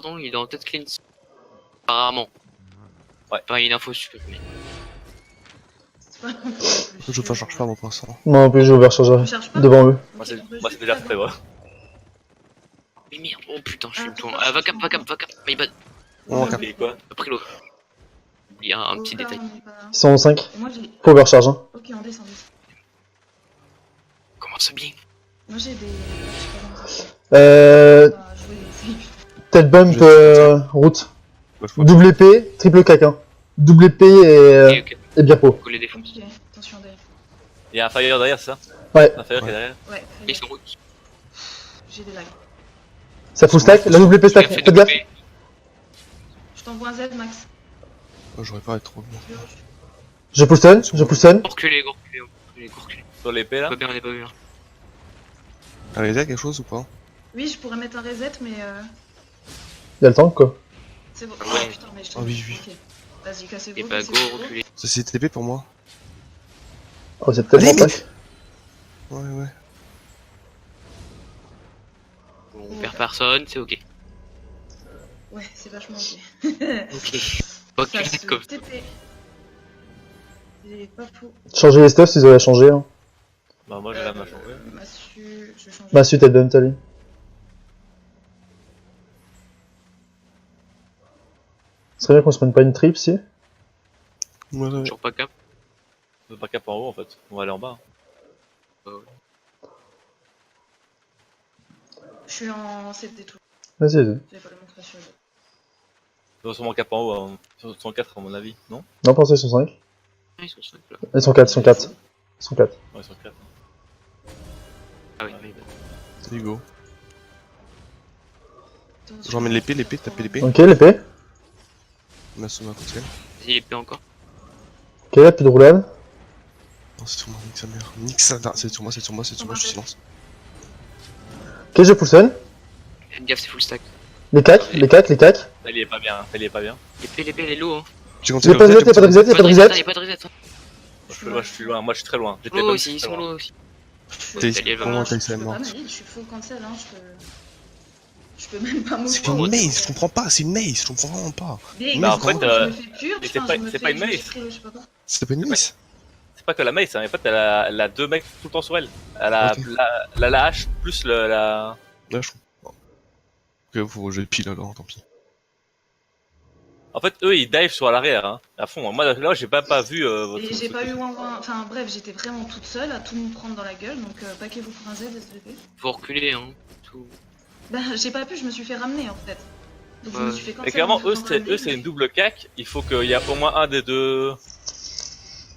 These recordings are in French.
Pardon, il est en tête clean. Apparemment. Ouais, pas une info super. Mais... Je ne charge pas moi pour l'instant. Moi en plus j'ai ouvert chargeur devant eux. Moi c'est déjà fait, ouais. Mais merde, oh putain, je suis me tourne. Va cap, my bad. On cap. Quoi? J'ai pris l'autre. Il y a un petit détail. Ils sont en 5. Moi j'ai. Faut overcharge hein. Ok, on descend. Comment ça bien? Moi j'ai des. Je sais pas comment ça se fait. Jouer des safe. Tête bump route. Bah, je crois Double épée, triple cac hein. Double épée et, Ok, et bien pot. faut les défendre. Compliqué. Attention derrière. Il y a un fire derrière, c'est ça? Ouais. Un fire qui est derrière. Ouais, Ils sont routes. j'ai des lags. Ça full stack, la double épée stack, Fait faites gaffe. développer. Je t'envoie un Z max. J'aurais pas à être trop bien. Je pull stun, je pull stun. Reculez. Sur l'épée là. Pas bien, on est pas bien. Allez, il y a quelque chose ou pas? Oui, je pourrais mettre un reset, mais Y'a le tank quoi. c'est bon. Ouais. Oh putain, mais je Ah oui, oui. Ok. Vas-y, cassez-vous. Et pas go, reculez. Ça c'est TP pour moi. Oh c'est tellement Allez, stack. Ouais. Bon, on perd personne, c'est ok. Ouais, c'est vachement ok. Ok. Ok, Ça se comme TP. J'ai pas faux. Changer les stuffs, ils auraient changé hein. Bah moi j'ai la main changée. Massu, je vais changer. Massu tête bump allez. Ce serait bien qu'on se prenne pas une trip si. Ouais. toujours pas cap. On peut pas cap en haut en fait. On va aller en bas. Je suis en CD tout. Vas-y, vas-y. Je vais pas le montrer sur le. On va sûrement cap en haut, hein. Sur 104 à mon avis, non? Non, pensez, ils sont 5. Ah, ils sont 5 là. Ils sont 4, ils sont 4. Ils sont 4. Ouais, sur 4. Ah oui, my bad. Allez, go. Attention. Je ramène l'épée, tapez l'épée. Ok, l'épée. On a son côté. Vas-y, il est plus encore. Ok, là, plus de roulade. Non, c'est sur moi, nique sa mère. Nique sa mère. C'est sur moi, je silence. Ok, je pull stun. Faites gaffe, c'est full stack. Les cacs. Là il est pas bien, elle est pas bien. L'épée, elle est low hein. J'ai Y'a pas de reset, y'a pas de reset, y'a pas de reset. Y'a pas de reset. Je suis loin, moi je suis très loin. J'étais Low pas aussi, ils sont low aussi. T'es Allez, elle va vraiment mort. taille Je ça peux mort. pas mail, je suis full cancel, hein, je peux même pas C'est mouvoir. une maze, je comprends pas, c'est une maze, je comprends vraiment pas. Mais Bah, en fait, je me fais pur, c'est pas une maze. je sais pas quoi. C'est pas une maze. C'est pas que la mace, hein. En fait elle a deux mecs tout le temps sur elle. Elle a Ok. la hache plus la... Là, je comprends. Ok, faut que je pile alors, tant pis. En fait eux ils dive sur l'arrière, hein, à fond. Moi là j'ai pas vu votre... Et j'ai pas eu ouin. Enfin bref, j'étais vraiment toute seule à tout me prendre dans la gueule, donc paquez-vous pour un Z, SVP. Faut reculer hein. Tout. Bah j'ai pas pu, je me suis fait ramener en fait. Donc je me suis fait cancel. Et clairement en me eux faisant ramener. c'est une double cac, il faut qu'il y a au moins un des deux...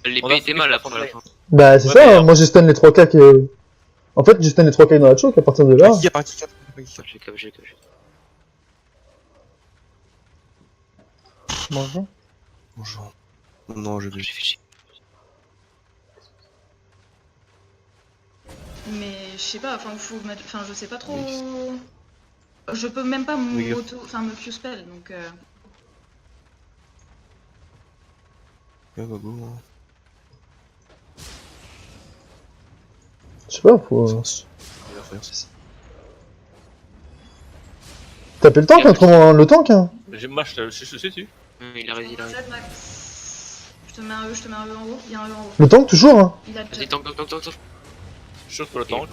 On L'épée a était fait mal la après à la fin. Bah, c'est Ouais, ça, mais hein. Moi j'ai stun les 3 cacs. En fait, j'ai stun les 3 cacs dans la choke à partir de là. Il y a pas un kick up, J'ai cap. Bonjour. Bonjour. Non, je vais. J'ai fait chier. Mais je sais pas, enfin faut mettre. Enfin je sais pas trop. Je peux même pas Oui. me Q-spell donc Ouais, bah go. hein. Je sais pas, faut Il va faire ça. taper le tank, hein, autrement, le tank. Hein. Moi je suis dessus. Il a réussi, il a réussi. Z max. Je te mets un E en haut, il y a un E en haut. Le tank, toujours. Hein. Il a Vas-y, déjà. tank. Je suis sur le tank.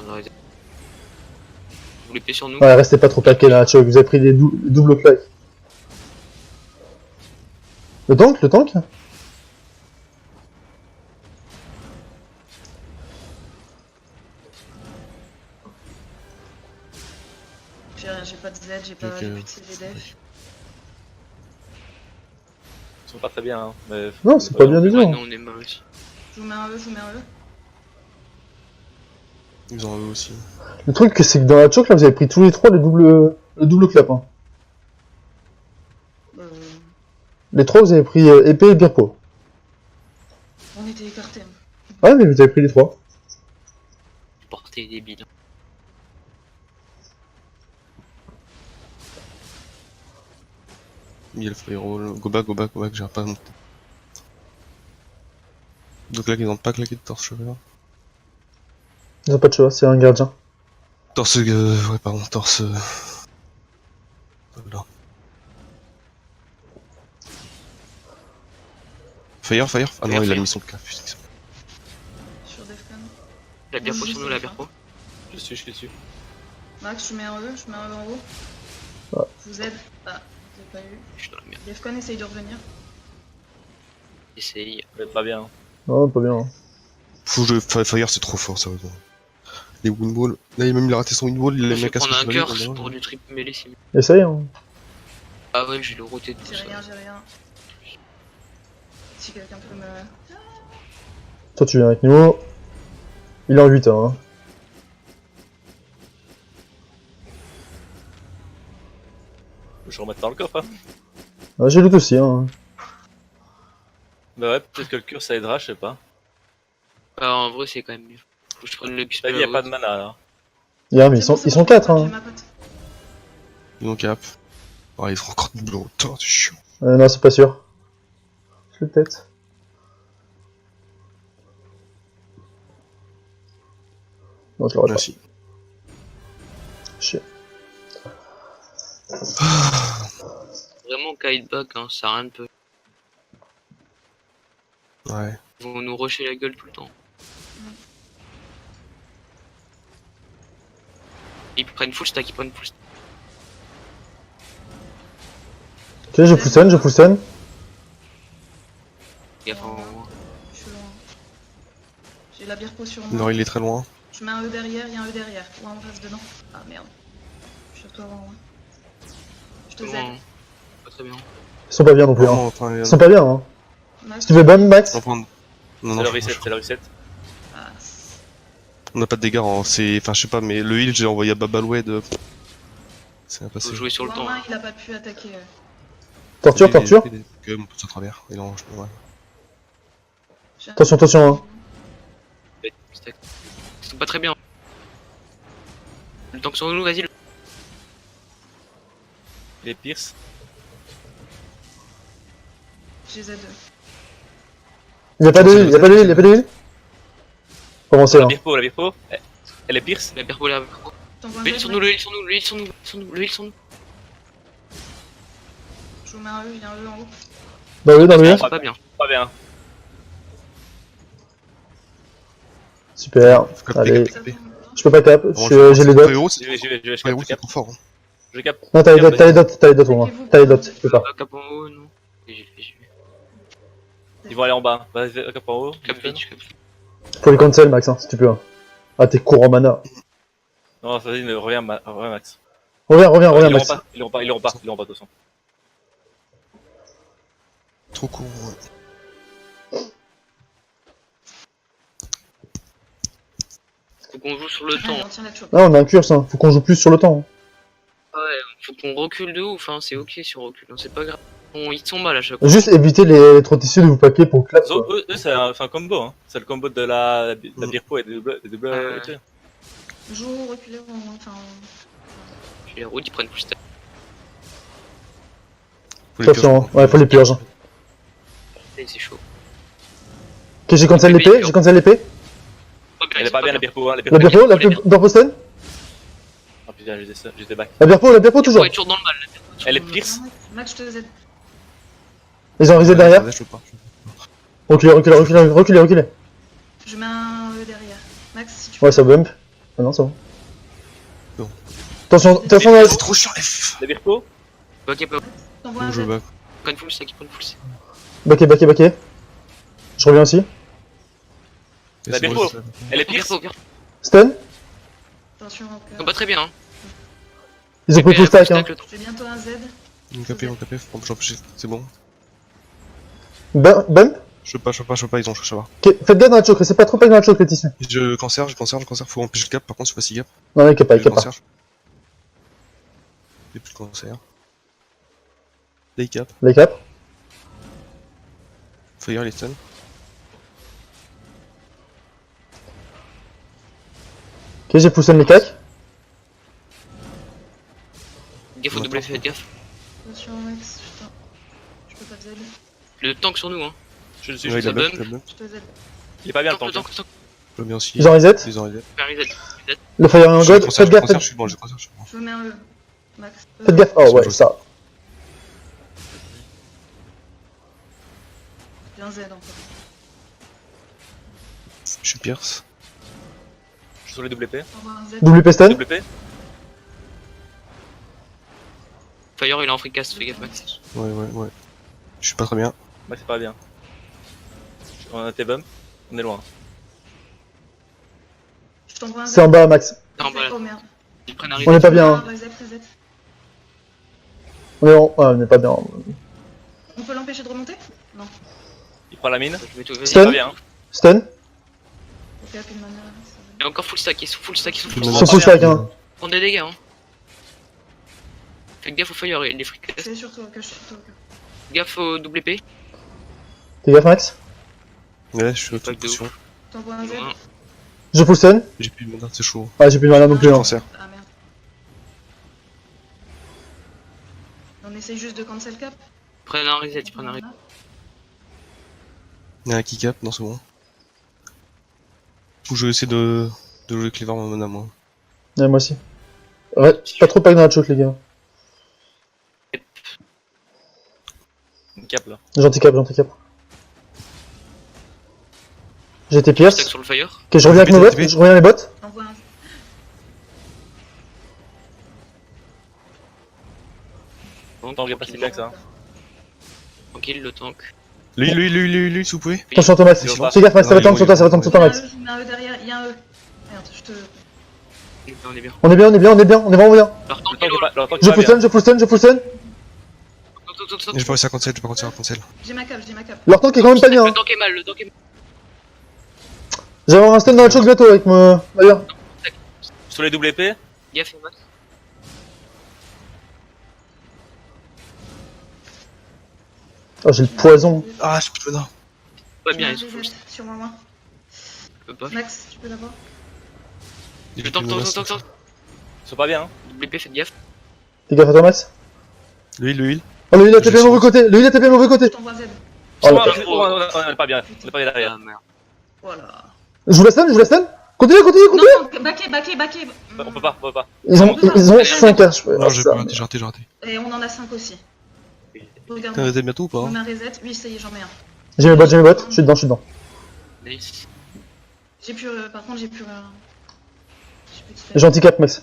Vous l'épée sur nous. Ouais, restez pas trop paquet là, choke. Vous avez pris des doubles claques. Le tank. J'ai pas de Z, j'ai pas Ok. j'ai plus de CVDF. Ils sont pas très bien, hein. Mais... Non, c'est pas bien du tout. Ouais, hein. non, on est mal aussi. Je vous mets un E. Ils en ont eux aussi. Le truc, c'est que dans la choke, là, vous avez pris tous les 3 le double clap. Hein. Les 3, vous avez pris épée et birpo. On était écartés. Hein. Ouais, mais vous avez pris les 3. Portée débile. Il y a le firewall. Go back, j'ai pas monté. Donc là, ils ont pas claqué de torse cheveux. Ils ont pas de choix, c'est un gardien. Torse, ouais, pardon, torse. Là. Fire, fire. Ah non, Fire, il a fire. mis son cap. Sur Defcon. La bière sur nous, la bière pro. Je suis dessus. Max, je mets un E, je mets un E en haut. Ouais. Je vous aide. Ah, vous avez pas eu. Je suis dans la merde. Defcon essaye de revenir. Essaye. Mais pas bien. Non, pas bien. Faut que Fire, c'est trop fort, sérieusement. Les windballs. Là, même il a raté son windball, il Je a mis vais un casque. prendre un sur la cœur ligne, pour du triple mêlée si. Essaye, hein. Ah ouais, je vais le roter tout J'ai ça. rien, j'ai rien. Si quelqu'un peut me. Toi, tu viens avec nous. Il est en 8, hein. Je vais remettre dans le coffre, hein. Ah, j'ai loot aussi, hein. Bah ouais, peut-être que le cure ça aidera, je sais pas. Ah, en vrai, c'est quand même mieux. Faut que je prenne le T'as dit, y'a pas de mana là. Yeah, mais C'est bon, ils c'est sont bon, 4, j'ai hein. ma pote. Ils ont cap. Ah, ils font encore de boulot. Putain, c'est chiant. Non, c'est pas sûr. Je l'ai peut-être. Non, je l'aurais pas. Merci. Chier. Vraiment, kiteback, hein, ça a rien de peu. Ouais. Ils vont nous rusher la gueule tout le temps. Ils prennent full stack, ils prennent full stack. Ok, je full je full. Gaffe en haut. Je suis loin. J'ai la bière pro sur moi. Non, il est très loin. Je mets un E derrière, y'a un E derrière. Ouais, on reste dedans. Ah merde. Je suis à toi avant, ouais. Je te Loin, aide. hein. Pas très bien. Ils sont pas bien non plus, hein. Non, enfin, Ils sont pas bien, hein. Max, Si tu veux BAM, Max. enfin, non, C'est non, le reset, c'est le reset. Ah, on a pas de dégâts, hein. C'est, enfin, je sais pas, mais le heal, j'ai envoyé à Babaloued. C'est bien Faut passé. jouer sur le temps. Warma, hein. il a pas pu attaquer. Torture. Quand même, on passe à travers. Et non, je ouais. J'ai un- Attention, hein. Full stack. Ils sont pas très bien. Le temps que sur nous, vas-y. Les Pierce. J'ai Z2. Y'a pas de heal, y'a pas de heal, y'a pas de heal. Commencez, La hein. bière po. Elle est Pierce. La bière pour la bière pro. T'envoies un Le Z, heal sur Max. nous, le heal sur nous, le heal sur nous, le heal sur nous, le heal sur nous. Je vous mets un E, y'a un E en haut. Dans le Ils heal. sont pas bien. Pas bien. Super. Faut capter, Allez. capter, capter. Je peux pas cap. J'ai les dots. Je vais, je Frérot, c'est capte. trop fort. Hein. Je capte. Non, t'as les dots, moi. T'as les dots, je peux pas. Cap en haut, non. J'ai fait. Ils vont aller en bas. Vas-y, cap en haut. Cap vite, je cap. Faut les cancel, Max, hein, si tu peux. Hein. Ah, t'es court en mana. Non, vas-y, reviens, Max. Reviens, Ils Max. l'ont pas, de toute façon. Trop court. Ouais. Faut qu'on joue sur le Ah, temps. il en tient la chope. Ah, on a un curse, hein. Faut qu'on joue plus sur le temps. Ouais, faut qu'on recule de ouf, hein. C'est ok si on recule, hein. C'est pas grave. Bon, ils sont mal à chaque fois. Juste éviter les trottissiers de vous paquer pour clap, quoi. Eux, c'est un combo, hein. C'est le combo de la bière po et des doubles. Ouais. Joue, reculez, enfin. Les routes, ils prennent full stack. Faut les Attention, purges. hein. Ouais, faut les purges. Et c'est chaud. Ok, j'ai cancel l'épée, j'ai cancel l'épée. Elle est pas bien la bière po, hein. La bière po, la bière stun. Ah putain, j'étais back. La bière po toujours. Ouais, toujours dans le mal. La bière po, toujours Elle est dans le Pierce. Max, je te Z. Ils ont reset derrière. Ouais, je peux pas. Reculez. Je mets un E derrière. Max, si tu peux. Ouais, ça bump. Ah non, c'est bon. Non. Attention, mal. C'est trop chiant, les f. La bière po. mal. Ok, pas. T'envoies un Je Z. back. Ils prennent full stack, ils prennent full stack. Backé. Je reviens aussi. La bière po. Elle est Pierce. Bière po. Stun. Attention, Ils sont pas très bien, hein. Ils ont pris full stack, hein. J'ai bientôt un Z. On capé, faut empêcher. C'est bon. Bump. Je peux pas, ils ont choisi. Ok, faites gaffe dans la choke, c'est pas trop pas dans la choke, les tissus. Je cancer, faut empêcher le cap, par contre, c'est pas si gap. Non, il cap pas. J'ai plus de cancer. Day cap, Les cap. fire, les stun. Ok, j'ai poussé les cacs. Gaffe au double F, faites gaffe. Attention, Max, putain. Je peux pas Z. Le tank sur nous, hein. Je le suis, Ouais, je il a le bump. bump, Je te Z. Il est pas bien le Tank, tank. tank, tank. Je le mets aussi. Ils ont reset. Ils ont reset. Faire reset. Le fire est en god. Faites gaffe, Je suis bon, j'ai cancer, je suis bon. Je mets un E. Max. faites gaffe. Oh ouais, ça. J'ai un Z en fait. Je suis Pierce. Je suis sur les WP. Envoie un Z. WP stun. WP. Fire, il est en freecast, fais gaffe, Max. Ouais. Je suis pas très bien. Ouais, c'est pas bien. On a T-bump. On est loin. Je t'envoie un Z. C'est en bas, Max. Non, bah, Oh merde. ils prennent un On est reset. pas bien. Hein. Reset. On est en... Ah, on est pas bien. On peut l'empêcher de remonter? Non. Il prend la mine. Je mets tout, vas-y. Stun. Pas bien. Stun. Ok, plus de mana. Il est encore full stack, ils sont full stack, ils sont full Full Ils stack. sont full stack, hein. Prends des dégâts, hein. Faites gaffe au fire, il est freecast. C'est sur toi, que je suis sur toi. Gaffe au WP. T'es gaffe, Max. Ouais, je suis Pas au toute de position. T'envoies un Z. Ouais. Je full stun. J'ai plus de mana, c'est chaud. Ah, j'ai plus de mana non plus. Hein. Cancer. Ah merde. On essaye juste de cancel cap. Ils prennent un reset, ils prennent un reset. Il y a un kick up, non, c'est bon. Faut que je vais essayer de jouer Cleaver en mana, moi. Ouais, moi aussi. Ouais, pas trop pack dans la choke, les gars. Une cap là. Gentil cap. J'ai été Stack Pierce. sur le fire. Ok, je reviens avec mes bots. TP. Je reviens les bots. Envoie un Z. Bon, Tant qu'il n'y a pas si bien que ça. Tranquille, le tank. Lui, si vous pouvez. Attention, Thomas. Il va pas. Fais gaffe, Max, ça va Non, tomber sur toi, ça va tomber sur toi, Max. Il y a un E derrière, il y a un E. Merde, je te. On est bien. On est bien, on est vraiment bien. Leur Le tank temps est qui est low. pas, le temps qui Je est pas full bien. stun, je full stun. J'ai pas réussi à cancel, cancel. J'ai ma cap. Leur tank est quand même pas bien. Le Hein. tank est mal, le tank est mal. J'ai avoir un stun dans la choke bientôt avec mon. D'ailleurs. Sur les WP. Gaffe, Max. Oh, j'ai le poison. Ah, j'ai plus de mana. Pas J'ai bien, un ils sont full reset stack. sur moi. Je peux pas. Max, tu peux l'avoir? J'ai Le plus de mana, tank. Ils sont pas bien. Hein. WP, faites gaffe. Fais gaffe à toi, Max. Lui. Oh, lui, il a Je tapé le sens. mauvais côté. Lui, il a tapé le mauvais côté. Je t'envoie Z. Oh, On là. est pas bien. On est pas bien derrière. Ah merde. Voilà. Je vous la stun. Continue. Non, backé. On peut pas. Ils ont 5 H. Non, j'ai raté. Et on en a 5 aussi. Regarde. T'as arrêté bientôt ou pas? On a un reset. Oui, ça y est, j'en mets un. J'ai mes bots. Je suis dedans. Nice. J'ai plus. Par contre, j'ai plus. J'ai plus de spell. J'ai anti-cap, Max.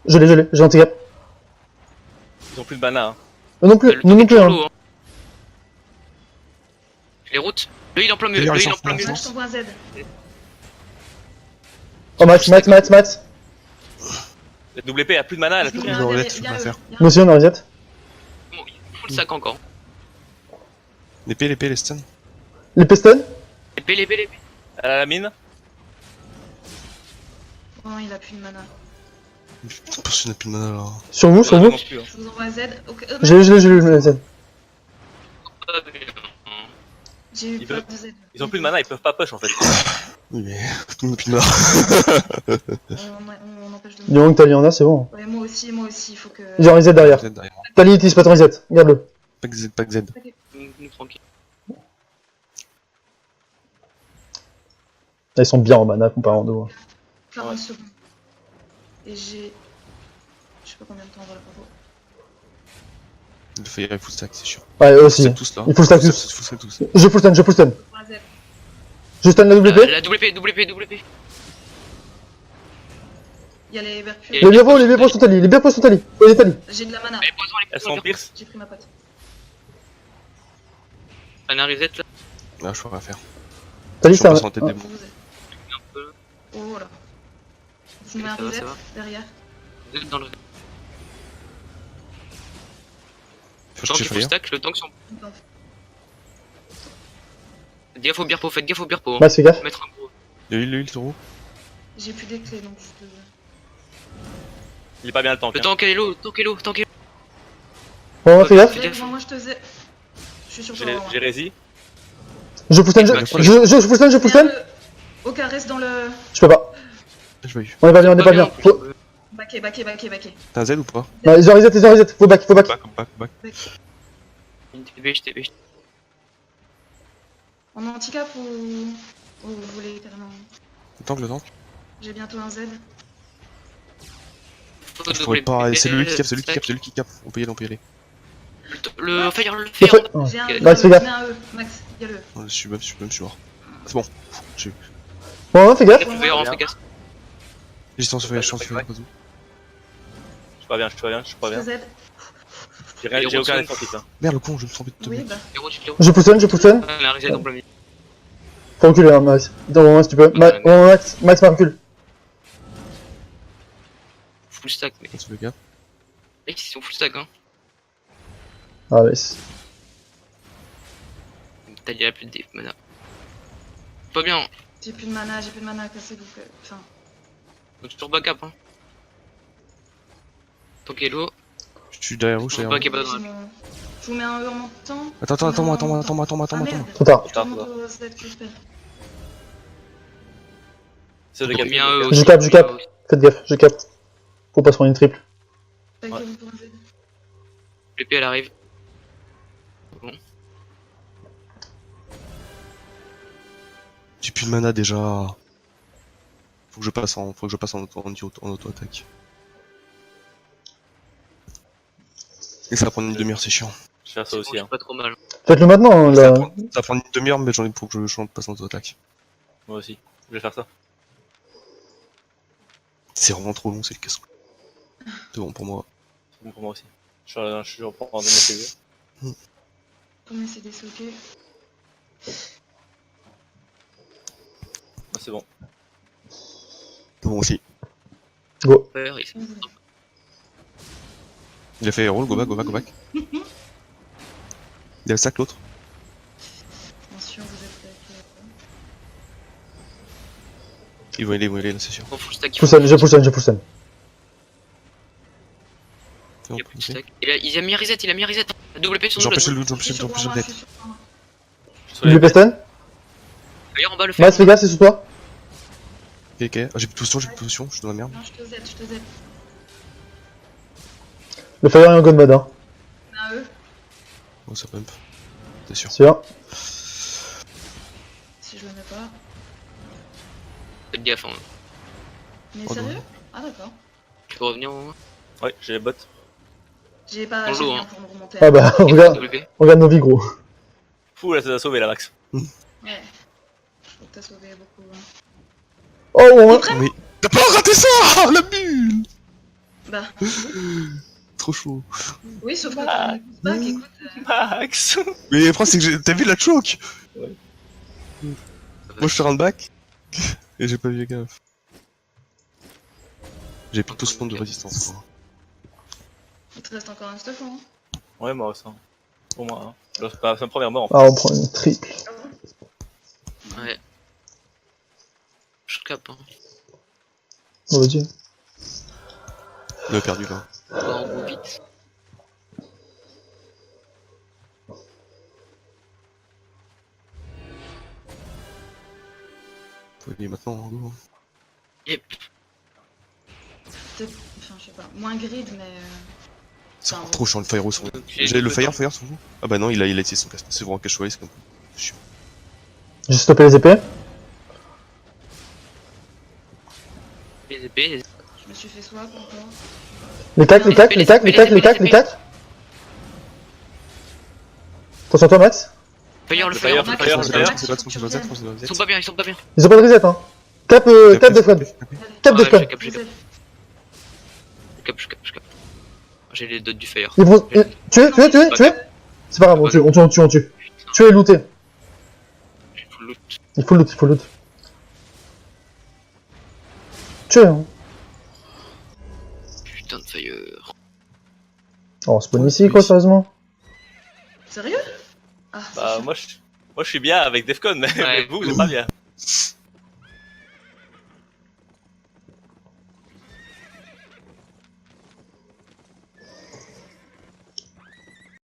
Je l'ai. J'ai anti-cap. Ils ont plus de mana. Hein. Non plus, Le tank est plus. toujours Hein. low, hein. Les routes. Le heal en plein milieu. D'ailleurs, Le ils heal en sont plein en milieu. Max, je t'envoie un Z. Oh, Max. La WP a plus de mana. Elle a plus Il y a rien. un reset, derrière, je il y peux a pas eux, faire. il y a Nous aussi, on a reset. Bon, full sac encore. L'épée, les stuns. Les pestons. L'épée. Elle a la mine. Oh, il a plus de mana. Putain, personne n'a plus de mana là. Sur vous. Non plus. Hein. Je vous envoie un Z. Ok, J'ai eu le Z. J'ai eu Ils pas veulent- de Z. Ils ont plus de mana. Ils peuvent pas push en fait. Oui, mais tout le monde n'a plus de mana. On empêche de. Du moment que Tali en a, c'est bon. Ouais, moi aussi, il faut que. J'ai un reset derrière. Vous êtes derrière. Tali utilise pas ton reset. Regarde-le. Pas que Z. Nous tranquille. Là, ils sont bien en mana comparé en dos. 40 Ouais. secondes. Et j'ai. Je sais pas combien de temps, voilà, bravo. Le fire est full stack, c'est sûr. Ouais, eux aussi. C'est tous là. Il full stack tous. Full stack tous. Je full stun. Je prends un Z. Je stun la WP. La WP. Il y a les vertus. Il y a Les biens sont Tali. Les Tali. J'ai de la mana. Allez, poison, Elles sont en pierce. J'ai pris ma pote. On a un reset là. Là, je peux rien faire. Tali, Je suis c'est un. passé en tête des bons. Un peu. Oh là. Je mets un Ça va, reset ça va. derrière. Vous êtes dans le. Faut Le tank que il je faut fire. stack, le tank sont. Attends. Faites gaffe au birpo. Hein. Max, fais gaffe. Mettre un gros. Il sur vous. J'ai plus des clés donc je te. Il est pas bien le tank. Le Hein. tank est low. Bon, fais gaffe. Fais gaffe. Moi je te Z. Je suis sur toi. Romain. J'ai rési. Je full stun. Je full stun. Ok, reste dans le. Je peux pas. Je l'ai eu. On est pas bien. Faut... Backé. T'as un Z ou pas? Non, ils ont reset. Faut back. Back. Une TP. En handicap ou vous voulez carrément. Le tank. J'ai bientôt un Z. Je pourrais pas. C'est lui qui cap. On peut y aller. Le fire, Le fire. feu- oh. J'ai un E, Max, fais gaffe. j'ai un E. Max, y'a le E. Oh, je suis même, je suis mort. C'est bon. Bon, fais gaffe. Le fire en fait casse. J'ai chance de faire, je suis Je suis pas bien, Je te Z. J'ai aucun effort hein. Merde, le con, je me sens bête de Oui, mec. bah. Héros, tu Je poussonne, je poussonne. On a reset en plein milieu. Faut reculer, hein, Max. Attends, Max, tu peux. Max, recule. Full stack, mais. On se fait gaffe. Mec, ils sont full stack, hein. Ah, laisse. T'as dit la plus de mana. Pas bien. J'ai plus de mana à casser donc. Enfin. Donc toujours backup, hein. Donc hello. Je suis derrière vous, je suis Toujours derrière backup vous. à droite. Je vous mets un E en même temps. Attends. Ah merde. Trop tard. Je te montre au Z que je perds. C'est de J'ai capter. mis un E Je aussi. capte, je capte. Faites gaffe, je capte. Faut pas se prendre une triple. Paquez-vous pour un Z. L'épée elle arrive. Bon. J'ai plus de mana déjà. Faut que je passe en auto-attaque. Et ça va prendre une demi-heure, c'est chiant. Je vais faire ça C'est aussi. bon, Hein. c'est pas trop mal. Faites-le maintenant, hein, Ça là. va prendre une demi-heure, mais j'en ai pour que je passe en auto-attaque. Moi aussi. Je vais faire ça. C'est vraiment trop long, c'est le casse. C'est bon pour moi. C'est bon pour moi aussi. Je suis en train de mes CV. Combien c'est désloqué? C'est bon. C'est bon aussi. Go. Faire, il- Il a fait roll, go back. Il a le sac l'autre. Attention, vous êtes avec. Ils vont aller là, c'est sûr. Bon, full stack. Je poussonne. Il y a plus de stack. Il a mis reset, Double P sur J'empêche double. le loot, j'empêche le net. Double peston. D'ailleurs, en bas le fire. Max, fais gaffe, c'est sous toi. Ok. Ah, j'ai plus de position, je suis dans la merde. Non, je te Z. Le fire est en god mode, hein. Un E. Oh, ça pump. C'est sûr. Sûr. Si je le mets pas. Faites gaffe, hein. Mais Oh, sérieux? non. Ah d'accord. Tu peux revenir en Ouais, j'ai les bottes. J'ai pas Dans j'ai l'eau, rien hein. pour me remonter. Ah bah, WP. regarde nos vies, gros. Fou, là, ça t'a sauvé, la Max. Ouais. Je trouve que t'as sauvé beaucoup. Hein. Oh, ouais. Mais t'as pas raté ça, la bulle. Bah, Trop chaud. oui, sauf que quand on pousse back, écoute. Max. Mais le problème c'est que t'as vu la choke. Ouais. Moi je suis round back et j'ai pas vu gaffe. J'ai plus de potion de résistance. Quoi. Il te reste encore un stuff, hein. Ouais, moi aussi. Pour moi. Hein. Là, c'est ma première mort en fait. Ah, on prend une triple. Ouais. Je capte, hein. Oh, vas-y. On a perdu là. On va en go vite. Faut y aller maintenant, go. Yep. Peut-être, enfin, je sais pas. Moins grid, mais. C'est Enfin, encore trop chiant le fire sur vous. Donc, J'ai le fire sur vous. Ah bah non, il a essayé son casse. C'est vraiment cache c'est comme ça. Chiant. J'ai stoppé les épées. Les épées, Je me suis fait swap encore. Les tacs. Attention à toi, Max. Fire, le Le fire, fire, le le fire. fire. Ils sont pas bien, ils sont pas bien. Ils ont pas de reset, hein. Cap Defcon. Cap Ouais, Defcon. je capte. Je capte. J'ai les dots du fire. Ils vont. Tuez. C'est pas grave, on tue. Tuez et looter. J'ai full loot. Il faut loot. Tuez, hein. Putain de fire. Oh, on spawn ici, quoi, sérieusement. Sérieux? Ah, Bah, moi, je suis bien avec Defcon, mais Ouais. vous êtes pas bien.